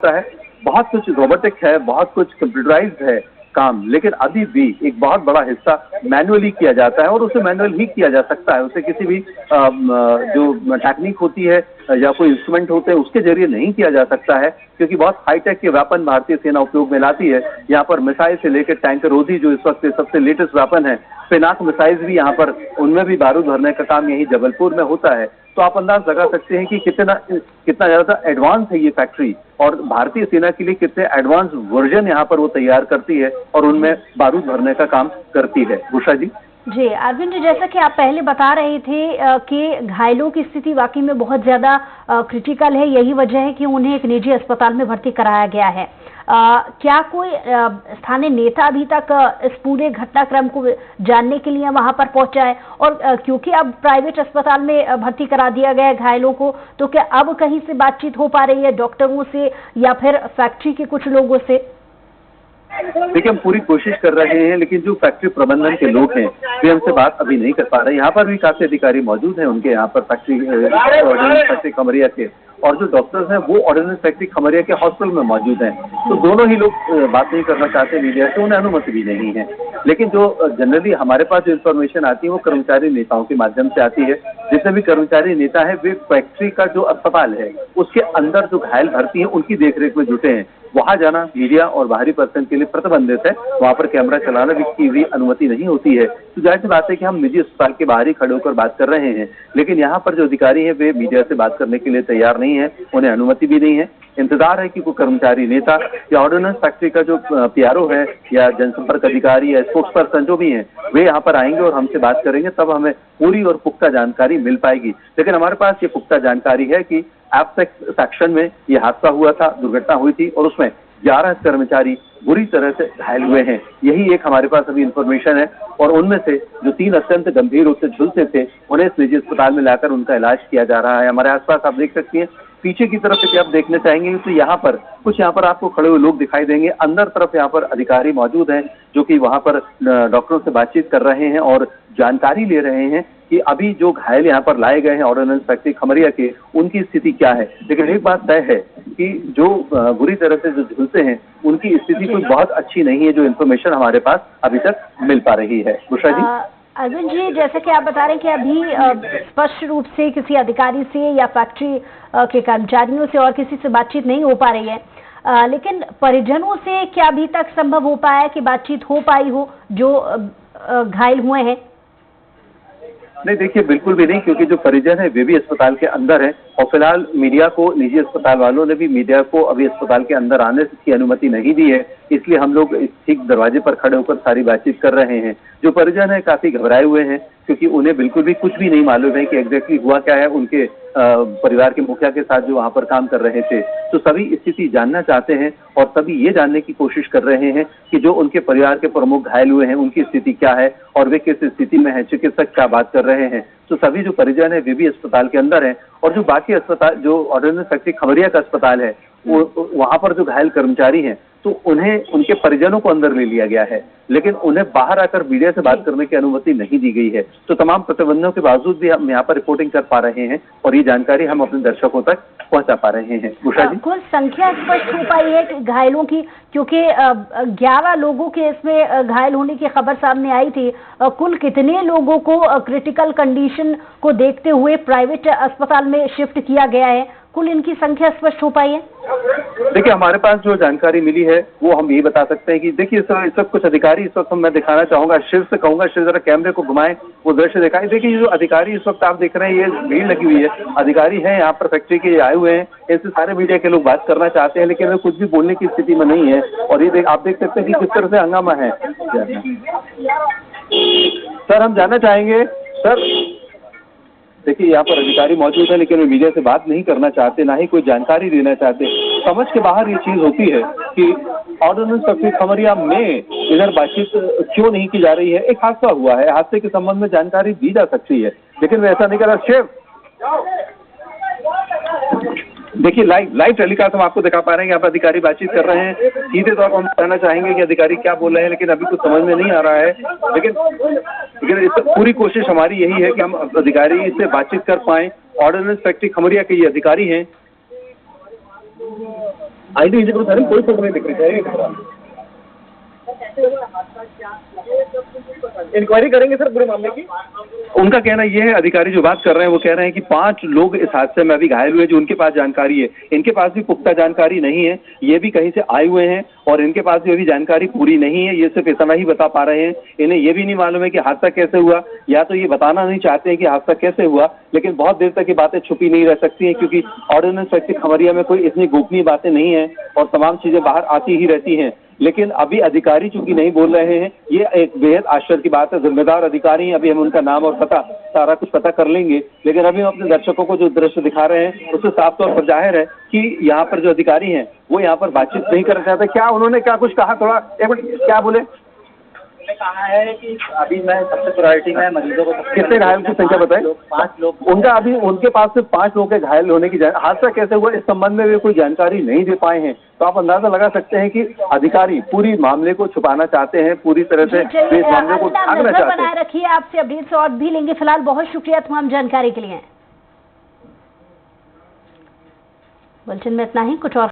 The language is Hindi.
है, बहुत कुछ रोबोटिक है, बहुत कुछ कंप्यूटराइज्ड है काम, लेकिन अभी भी एक बहुत बड़ा हिस्सा मैनुअली किया जाता है और उसे मैनुअल ही किया जा सकता है। उसे किसी भी जो टेक्निक होती है या कोई इंस्ट्रूमेंट होते हैं उसके जरिए नहीं किया जा सकता है, क्योंकि बहुत हाईटेक के वेपन भारतीय सेना उपयोग में लाती है। यहाँ पर मिसाइल से लेकर टैंकर रोधी जो इस वक्त सबसे लेटेस्ट वेपन है, पिनाक मिसाइल भी यहाँ पर, उनमें भी बारूद भरने का काम यही जबलपुर में होता है। तो आप अंदाज लगा सकते हैं कि कितना ज्यादा एडवांस है ये फैक्ट्री और भारतीय सेना के लिए कितने एडवांस वर्जन यहाँ पर वो तैयार करती है और उनमें बारूद भरने का काम करती है। उषा जी। जी अरविंद जी, जैसा कि आप पहले बता रहे थे कि घायलों की स्थिति वाकई में बहुत ज्यादा क्रिटिकल है, यही वजह है कि उन्हें एक निजी अस्पताल में भर्ती कराया गया है। क्या कोई स्थानीय नेता अभी तक इस पूरे घटनाक्रम को जानने के लिए वहां पर पहुंचा है? और क्योंकि अब प्राइवेट अस्पताल में भर्ती करा दिया गया है घायलों को, तो क्या अब कहीं से बातचीत हो पा रही है डॉक्टरों से या फिर फैक्ट्री के कुछ लोगों से? देखिए, हम पूरी कोशिश कर रहे हैं, लेकिन जो फैक्ट्री प्रबंधन के लोग हैं वे हमसे बात अभी नहीं कर पा रहे। यहाँ पर भी काफी अधिकारी मौजूद हैं उनके, यहाँ पर फैक्ट्री खमरिया के, और जो डॉक्टर्स हैं वो ऑर्डिनेंस फैक्ट्री खमरिया के हॉस्पिटल में मौजूद हैं। तो दोनों ही लोग बात नहीं करना चाहते मीडिया से, उन्हें अनुमति भी नहीं है। लेकिन जो जनरली हमारे पास जो इन्फॉर्मेशन आती है वो कर्मचारी नेताओं के माध्यम से आती है। जितने भी कर्मचारी नेता है वे फैक्ट्री का जो अस्पताल है उसके अंदर जो घायल भर्ती है उनकी देखरेख में जुटे हैं। वहां जाना मीडिया और बाहरी पर्सन के लिए प्रतिबंधित है, वहां पर कैमरा चलाना की भी अनुमति नहीं होती है। तो जाहिर सी बात है कि हम निजी अस्पताल के बाहर ही खड़े होकर बात कर रहे हैं, लेकिन यहाँ पर जो अधिकारी है वे मीडिया से बात करने के लिए तैयार नहीं है, उन्हें अनुमति भी नहीं है। इंतजार है कि कोई कर्मचारी नेता या ऑर्डिनेंस फैक्ट्री का जो पीआरओ है या जनसंपर्क अधिकारी या स्पोक्स पर्सन जो भी हैं वे यहाँ पर आएंगे और हमसे बात करेंगे, तब हमें पूरी और पुख्ता जानकारी मिल पाएगी। लेकिन हमारे पास ये पुख्ता जानकारी है कि एपसेक्स सेक्शन में ये हादसा हुआ था, दुर्घटना हुई थी और उसमें 11 कर्मचारी बुरी तरह से घायल हुए हैं। यही एक हमारे पास अभी इंफॉर्मेशन है और उनमें से जो 3 अत्यंत गंभीर रूप से झुलसे थे उन्हें इस निजी अस्पताल में लाकर उनका इलाज किया जा रहा है। हमारे आसपास आप देख सकती हैं, पीछे की तरफ से आप देखना चाहेंगे तो यहाँ पर आपको खड़े हुए लोग दिखाई देंगे। अंदर तरफ यहाँ पर अधिकारी मौजूद हैं जो कि वहाँ पर डॉक्टरों से बातचीत कर रहे हैं और जानकारी ले रहे हैं कि अभी जो घायल यहाँ पर लाए गए हैं ऑर्डिनेंस फैक्ट्री खमरिया के, उनकी स्थिति क्या है। लेकिन एक बात तय है कि जो बुरी तरह से जो झुलसे हैं उनकी स्थिति कोई बहुत अच्छी नहीं है, जो इन्फॉर्मेशन हमारे पास अभी तक मिल पा रही है। उषा जी। अर्जुन जी, जैसे कि आप बता रहे हैं कि अभी स्पष्ट रूप से किसी अधिकारी से या फैक्ट्री के कर्मचारियों से और किसी से बातचीत नहीं हो पा रही है, लेकिन परिजनों से क्या अभी तक संभव हो पाया कि बातचीत हो पाई हो जो घायल हुए हैं? नहीं, देखिए बिल्कुल भी नहीं, क्योंकि जो परिजन है वे भी अस्पताल के अंदर है और फिलहाल मीडिया को, निजी अस्पताल वालों ने भी मीडिया को अभी अस्पताल के अंदर आने की अनुमति नहीं दी है, इसलिए हम लोग ठीक दरवाजे पर खड़े होकर सारी बातचीत कर रहे हैं। जो परिजन है काफी घबराए हुए हैं क्योंकि उन्हें बिल्कुल भी कुछ भी नहीं मालूम है कि एग्जैक्टली हुआ क्या है। उनके परिवार के मुखिया के साथ जो वहां पर काम कर रहे थे, तो सभी स्थिति जानना चाहते हैं और सभी ये जानने की कोशिश कर रहे हैं कि जो उनके परिवार के प्रमुख घायल हुए हैं उनकी स्थिति क्या है और वे किस स्थिति में है, चिकित्सक क्या बात कर रहे हैं। तो सभी जो परिजन है वे भी अस्पताल के अंदर हैं और जो बाकी अस्पताल, जो ऑर्डिनेंस फैक्ट्री खमरिया का अस्पताल है, वो वहां पर जो घायल कर्मचारी हैं तो उन्हें, उनके परिजनों को अंदर ले लिया गया है, लेकिन उन्हें बाहर आकर मीडिया से बात करने की अनुमति नहीं दी गई है। तो तमाम प्रतिबंधों के बावजूद भी हम यहाँ पर रिपोर्टिंग कर पा रहे हैं और ये जानकारी हम अपने दर्शकों तक पहुंचा पा रहे हैं। उषा जी। कुल संख्या स्पष्ट हो पाई है कि घायलों की, क्योंकि 11 लोगों के इसमें घायल होने की खबर सामने आई थी, कुल कितने लोगों को क्रिटिकल कंडीशन को देखते हुए प्राइवेट अस्पताल में शिफ्ट किया गया है, कुल इनकी संख्या स्पष्ट हो पाई है? देखिए, हमारे पास जो जानकारी मिली है वो हम यही बता सकते हैं कि देखिए इस वक्त कुछ अधिकारी, इस वक्त मैं दिखाना चाहूंगा, शिव से कहूंगा, शिव जरा कैमरे को घुमाएं, वो दृश्य दिखाएं। देखिए जो अधिकारी इस वक्त आप देख रहे हैं, ये भीड़ लगी हुई है, अधिकारी हैं यहाँ पर फैक्ट्री के आए हुए हैं, ऐसे सारे मीडिया के लोग बात करना चाहते हैं लेकिन वे कुछ भी बोलने की स्थिति में नहीं है। और ये आप देख सकते हैं कि किस तरह से हंगामा है। सर हम जानना चाहेंगे, सर देखिए यहाँ पर अधिकारी मौजूद है लेकिन वे मीडिया से बात नहीं करना चाहते, ना ही कोई जानकारी देना चाहते। समझ के बाहर ये चीज होती है कि ऑर्डिनेंस फैक्ट्री खमरिया में इधर बातचीत क्यों नहीं की जा रही है। एक हादसा हुआ है, हादसे के संबंध में जानकारी दी जा सकती है लेकिन वे ऐसा नहीं कर रहा। शेफ देखिए लाइव टेलीकास्ट हम आपको दिखा पा रहे हैं, यहाँ पर अधिकारी बातचीत कर रहे हैं। सीधे तौर पर हम कहना चाहेंगे कि अधिकारी क्या बोल रहे हैं लेकिन अभी कुछ समझ में नहीं आ रहा है। लेकिन पूरी कोशिश हमारी यही है कि हम अधिकारी से बातचीत कर पाएं। ऑर्डिनेंस फैक्ट्री खमरिया के ये अधिकारी हैं। आई नीचे करो सर, कोई फोटो नहीं दिख रही है। इंक्वायरी करेंगे सर पूरे मामले की। उनका कहना यह है, अधिकारी जो बात कर रहे हैं वो कह रहे हैं कि 5 लोग इस हादसे में अभी घायल हुए जो उनके पास जानकारी है। इनके पास भी पुख्ता जानकारी नहीं है, ये भी कहीं से आए हुए हैं और इनके पास भी अभी जानकारी पूरी नहीं है। ये सिर्फ इतना ही बता पा रहे हैं, इन्हें ये भी नहीं मालूम है कि हादसा कैसे हुआ, या तो ये बताना नहीं चाहते हैं कि हादसा कैसे हुआ। लेकिन बहुत देर तक ये बातें छुपी नहीं रह सकती हैं, क्योंकि ऑर्डिनेंस फैक्ट्री खमरिया में कोई इतनी गोपनीय बातें नहीं है और तमाम चीजें बाहर आती ही रहती हैं। लेकिन अभी अधिकारी चूंकि नहीं बोल रहे हैं, ये एक बेहद आश्चर्य की बात है। जिम्मेदार अधिकारी हैं, अभी हम उनका नाम और पता सारा कुछ पता कर लेंगे। लेकिन अभी हम अपने दर्शकों को जो दृश्य दिखा रहे हैं उससे साफ तौर पर जाहिर है कि यहाँ पर जो अधिकारी हैं वो यहाँ पर बातचीत नहीं करना चाहते। क्या उन्होंने क्या कुछ कहा, थोड़ा एक मिनट, क्या बोले? कहा है कि अभी मैं सबसे प्रायोरिटी में मरीजों को। कितने घायल की संख्या बताएं? 5 लोग। उनका अभी उनके पास सिर्फ 5 लोगों के घायल होने की हादसा कैसे हुआ इस संबंध में वे कोई जानकारी नहीं दे पाए हैं। तो आप अंदाजा लगा सकते हैं कि अधिकारी पूरी मामले को छुपाना चाहते हैं, पूरी तरह से इस मामले को ढकना चाहते हैं। बनाए रखिए, आपसे अपडेट्स और भी लेंगे। फिलहाल बहुत शुक्रिया तमाम जानकारी के लिए। बुलेटिन में इतना ही, कुछ और